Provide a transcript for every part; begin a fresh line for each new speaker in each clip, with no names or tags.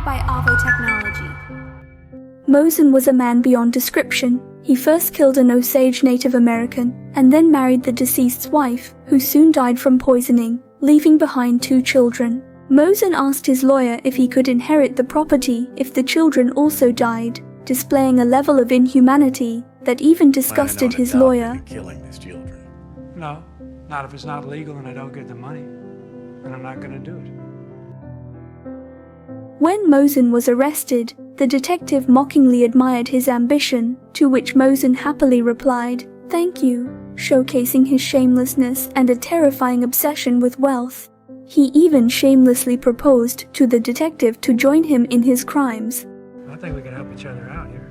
by AOVO Technology.
Mosen was a man beyond description. He first killed an Osage Native American and then married the deceased's wife, who soon died from poisoning, leaving behind 2 children. Mosen asked his lawyer if he could inherit the property if the children also died, displaying a level of inhumanity that even disgusted his lawyer.
Killing these children.
No, not if it's not legal and I don't get the money. And I'm not gonna do it.
When Mosen was arrested, the detective mockingly admired his ambition, to which Mosen happily replied, "Thank you," showcasing his shamelessness and a terrifying obsession with wealth. He even shamelessly proposed to the detective to join him in his crimes.
I think we can help each other out here.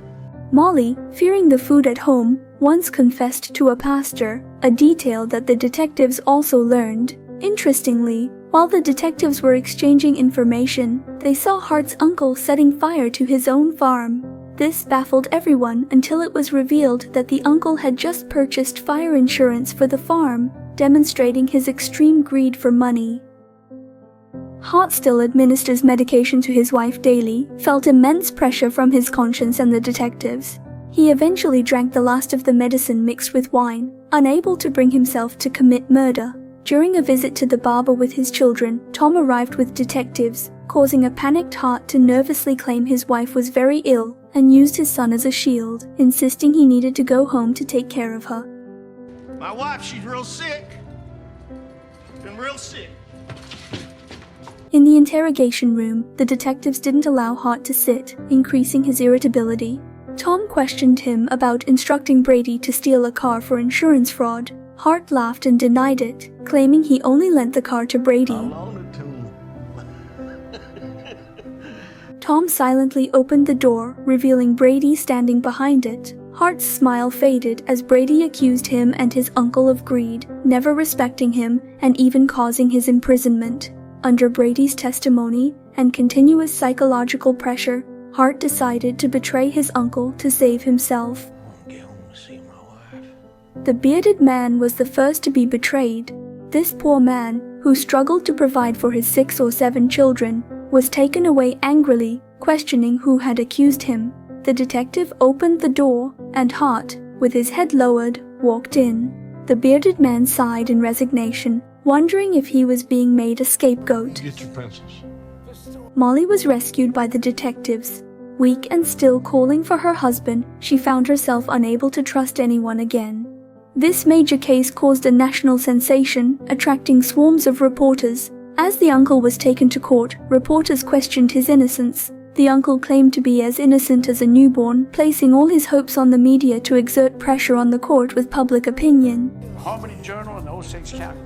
Molly, fearing the food at home, once confessed to a pastor, a detail that the detectives also learned. Interestingly, while the detectives were exchanging information, they saw Hart's uncle setting fire to his own farm. This baffled everyone until it was revealed that the uncle had just purchased fire insurance for the farm, demonstrating his extreme greed for money. Hart still administers medication to his wife daily, felt immense pressure from his conscience and the detectives. He eventually drank the last of the medicine mixed with wine, unable to bring himself to commit murder. During a visit to the barber with his children, Tom arrived with detectives, causing a panicked Hart to nervously claim his wife was very ill and used his son as a shield, insisting he needed to go home to take care of her.
My wife, she's real sick. Been real sick.
In the interrogation room, the detectives didn't allow Hart to sit, increasing his irritability. Tom questioned him about instructing Brady to steal a car for insurance fraud. Hart laughed and denied it, claiming he only lent the car to Brady.
I loaned it to him.
Tom silently opened the door, revealing Brady standing behind it. Hart's smile faded as Brady accused him and his uncle of greed, never respecting him, and even causing his imprisonment. Under Brady's testimony and continuous psychological pressure, Hart decided to betray his uncle to save himself. The bearded man was the first to be betrayed. This poor man, who struggled to provide for his 6 or 7 children, was taken away angrily, questioning who had accused him. The detective opened the door, and Hart, with his head lowered, walked in. The bearded man sighed in resignation, wondering if he was being made a scapegoat.
Get your pencils.
Molly was rescued by the detectives. Weak and still calling for her husband, she found herself unable to trust anyone again. This major case caused a national sensation, attracting swarms of reporters. As the uncle was taken to court, reporters questioned his innocence. The uncle claimed to be as innocent as a newborn, placing all his hopes on the media to exert pressure on the court with public opinion.
Harmony Journal and Osage County.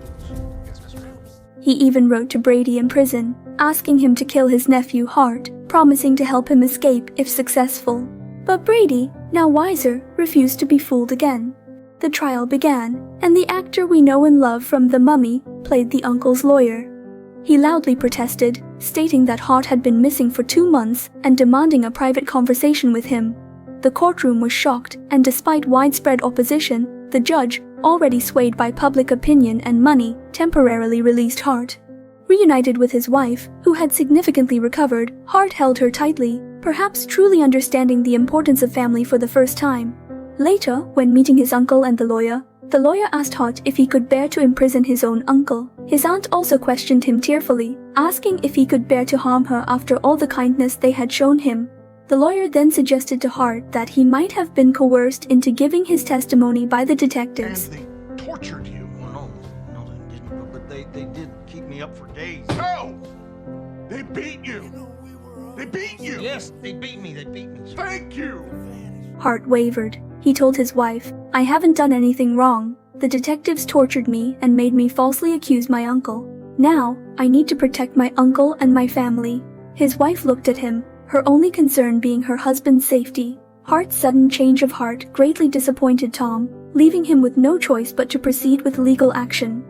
He even wrote to Brady in prison, asking him to kill his nephew Hart, promising to help him escape if successful. But Brady, now wiser, refused to be fooled again. The trial began, and the actor we know and love from The Mummy played the uncle's lawyer. He loudly protested, stating that Hart had been missing for 2 months and demanding a private conversation with him. The courtroom was shocked, and despite widespread opposition, the judge, already swayed by public opinion and money, temporarily released Hart. Reunited with his wife, who had significantly recovered, Hart held her tightly, perhaps truly understanding the importance of family for the first time. Later, when meeting his uncle and the lawyer asked Hart if he could bear to imprison his own uncle. His aunt also questioned him tearfully, asking if he could bear to harm her after all the kindness they had shown him. The lawyer then suggested to Hart that he might have been coerced into giving his testimony by the detectives.
And they tortured you. No, they didn't. But they did keep me up for days. No! They beat you! They beat you! Yes, they beat me. Thank you!
Hart wavered. He told his wife, "I haven't done anything wrong. The detectives tortured me and made me falsely accuse my uncle. Now, I need to protect my uncle and my family." His wife looked at him, her only concern being her husband's safety. Hart's sudden change of heart greatly disappointed Tom, leaving him with no choice but to proceed with legal action.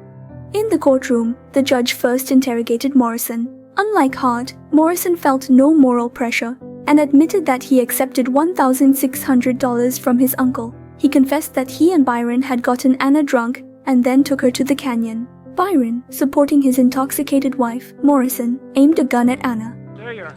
In the courtroom, the judge first interrogated Morrison. Unlike Hart, Morrison felt no moral pressure and admitted that he accepted $1,600 from his uncle. He confessed that he and Barren had gotten Anna drunk and then took her to the canyon. Barren, supporting his intoxicated wife, Morrison, aimed a gun at Anna.
There you are.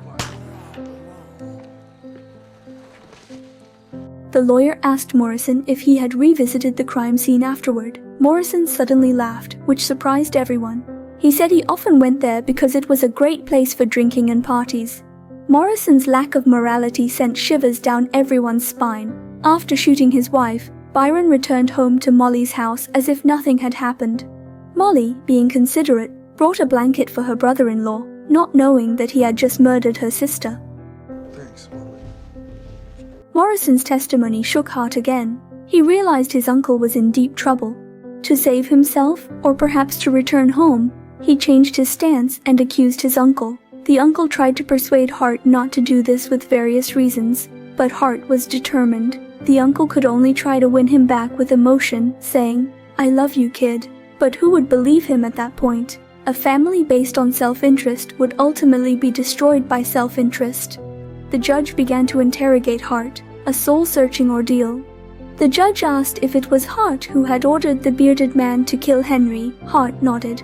The lawyer asked Morrison if he had revisited the crime scene afterward. Morrison suddenly laughed, which surprised everyone. He said he often went there because it was a great place for drinking and parties. Morrison's lack of morality sent shivers down everyone's spine. After shooting his wife, Byron returned home to Molly's house as if nothing had happened. Molly, being considerate, brought a blanket for her brother-in-law, not knowing that he had just murdered her sister.
Thanks, Molly.
Morrison's testimony shook Hart again. He realized his uncle was in deep trouble. To save himself, or perhaps to return home, he changed his stance and accused his uncle. The uncle tried to persuade Hart not to do this with various reasons, but Hart was determined. The uncle could only try to win him back with emotion, saying, "I love you, kid." But who would believe him at that point? A family based on self-interest would ultimately be destroyed by self-interest. The judge began to interrogate Hart, a soul-searching ordeal. The judge asked if it was Hart who had ordered the bearded man to kill Henry. Hart nodded.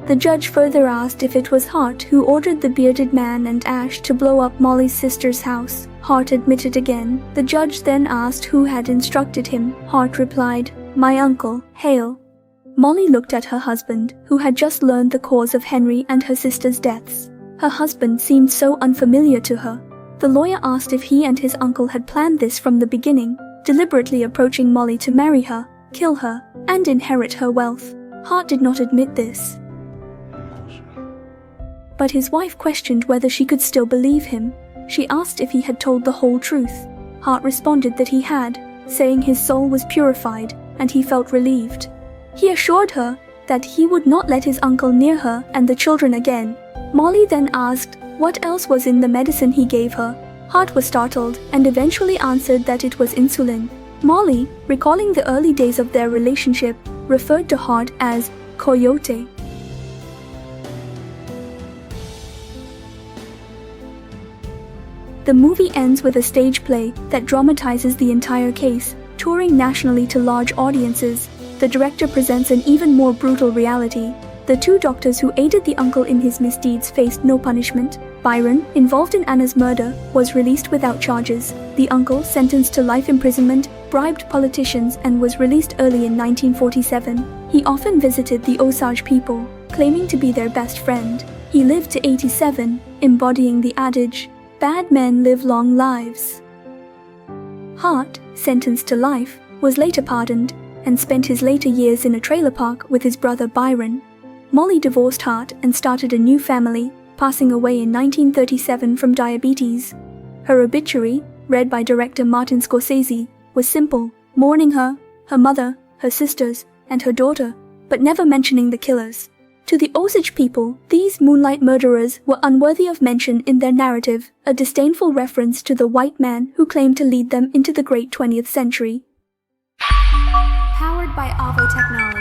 The judge further asked if it was Hart who ordered the bearded man and Ash to blow up Molly's sister's house. Hart admitted again. The judge then asked who had instructed him. Hart replied, "My uncle, Hale." Molly looked at her husband, who had just learned the cause of Henry and her sister's deaths. Her husband seemed so unfamiliar to her. The lawyer asked if he and his uncle had planned this from the beginning, deliberately approaching Molly to marry her, kill her, and inherit her wealth. Hart did not admit this. But his wife questioned whether she could still believe him. She asked if he had told the whole truth. Hart responded that he had, saying his soul was purified, and he felt relieved. He assured her that he would not let his uncle near her and the children again. Molly then asked what else was in the medicine he gave her. Hart was startled and eventually answered that it was insulin. Molly, recalling the early days of their relationship, referred to Hart as Coyote. The movie ends with a stage play that dramatizes the entire case, touring nationally to large audiences. The director presents an even more brutal reality. The two doctors who aided the uncle in his misdeeds faced no punishment. Byron, involved in Anna's murder, was released without charges. The uncle, sentenced to life imprisonment, bribed politicians and was released early in 1947. He often visited the Osage people, claiming to be their best friend. He lived to 87, embodying the adage, "Bad men live long lives." Hart, sentenced to life, was later pardoned and spent his later years in a trailer park with his brother Byron. Molly divorced Hart and started a new family, passing away in 1937 from diabetes. Her obituary, read by director Martin Scorsese, was simple, mourning her mother, her sisters, and her daughter, but never mentioning the killers. To the Osage people, these moonlight murderers were unworthy of mention in their narrative, a disdainful reference to the white man who claimed to lead them into the great 20th century.
Powered by AOVO Technology.